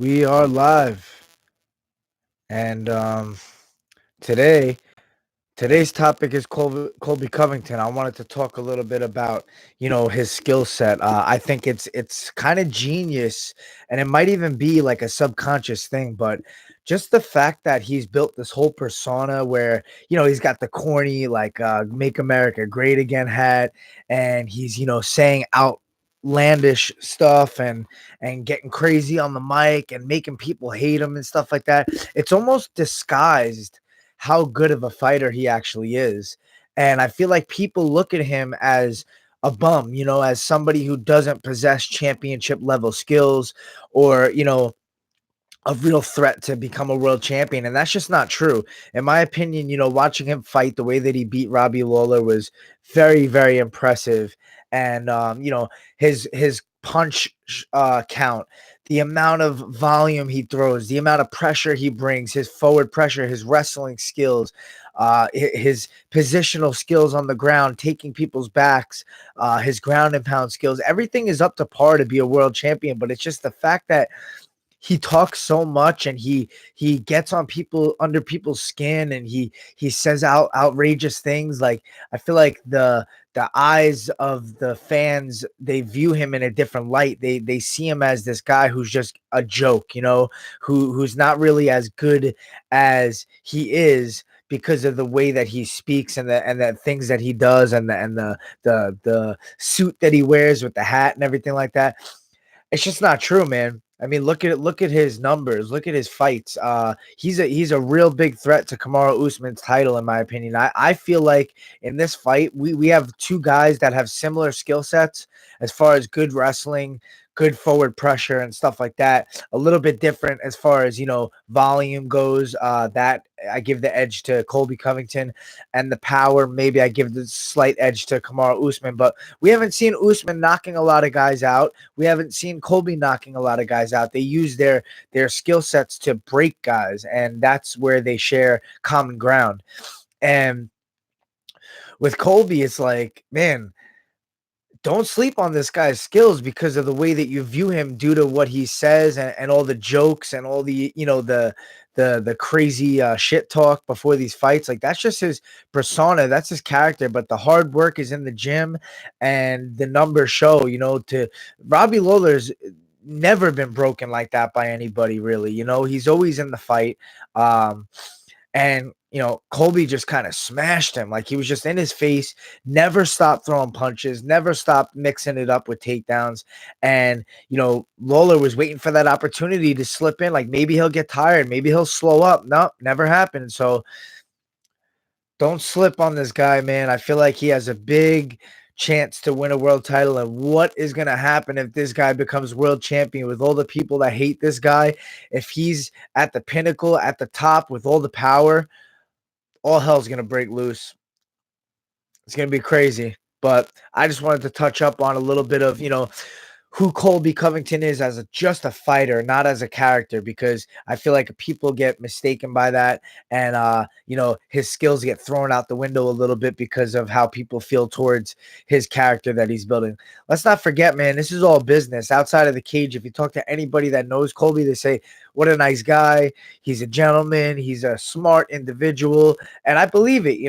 We are live, and today today's topic is Colby Covington. I wanted to talk a little bit about his skill set. I think it's kind of genius, and it might even be like a subconscious thing, but just the fact that he's built this whole persona where he's got the corny like "Make America Great Again" hat, and he's saying outlandish stuff and getting crazy on the mic and making people hate him and stuff like that. It's almost disguised how good of a fighter he actually is. And I feel like people look at him as a bum, as somebody who doesn't possess championship level skills or, a real threat to become a world champion. And that's just not true. In my opinion, watching him fight the way that he beat Robbie Lawler was very, very impressive. And his punch count, the amount of volume he throws, the amount of pressure he brings, his forward pressure, his wrestling skills, his positional skills on the ground, taking people's backs, his ground and pound skills, everything is up to par to be a world champion. But it's just the fact that he talks so much and he gets on people under people's skin, and he says outrageous things. Like, I feel like the eyes of the fans, they view him in a different light. They see him as this guy who's just a joke, who's not really as good as he is because of the way that he speaks and the things that he does, and the suit that he wears with the hat and everything like that. It's just not true, man. I mean, look at his numbers. Look at his fights. He's a real big threat to Kamaru Usman's title, in my opinion. I feel like in this fight, we have two guys that have similar skill sets as far as good wrestling, good forward pressure, and stuff like that. A little bit different as far as volume goes. That I give the edge to Colby Covington, and the power maybe I give the slight edge to Kamaru Usman. But we haven't seen Usman knocking a lot of guys out. We haven't seen Colby knocking a lot of guys out. They use their skill sets to break guys, and that's where they share common ground. And with Colby, it's like, man, don't sleep on this guy's skills because of the way that you view him due to what he says and all the jokes and all the the crazy shit talk before these fights. Like, that's just his persona, that's his character. But the hard work is in the gym, and the numbers show. To Robbie Lawler's never been broken like that by anybody, really. He's always in the fight. And Colby just kind of smashed him. Like, he was just in his face, never stopped throwing punches, never stopped mixing it up with takedowns. And Lawler was waiting for that opportunity to slip in. Like, maybe he'll get tired, maybe he'll slow up. No, never happened. So don't slip on this guy, man. I feel like he has a big chance to win a world title. And what is going to happen if this guy becomes world champion with all the people that hate this guy? If he's at the pinnacle, at the top with all the power, all hell's going to break loose. It's going to be crazy. But I just wanted to touch up on a little bit of, who Colby Covington is as just a fighter, not as a character, because I feel like people get mistaken by that. And, his skills get thrown out the window a little bit because of how people feel towards his character that he's building. Let's not forget, man, this is all business outside of the cage. If you talk to anybody that knows Colby, they say, what a nice guy. He's a gentleman. He's a smart individual. And I believe it,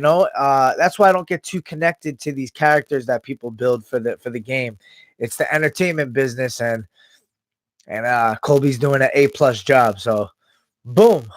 that's why I don't get too connected to these characters that people build for the game. It's the entertainment business, and Colby's doing an A+ job. So, boom.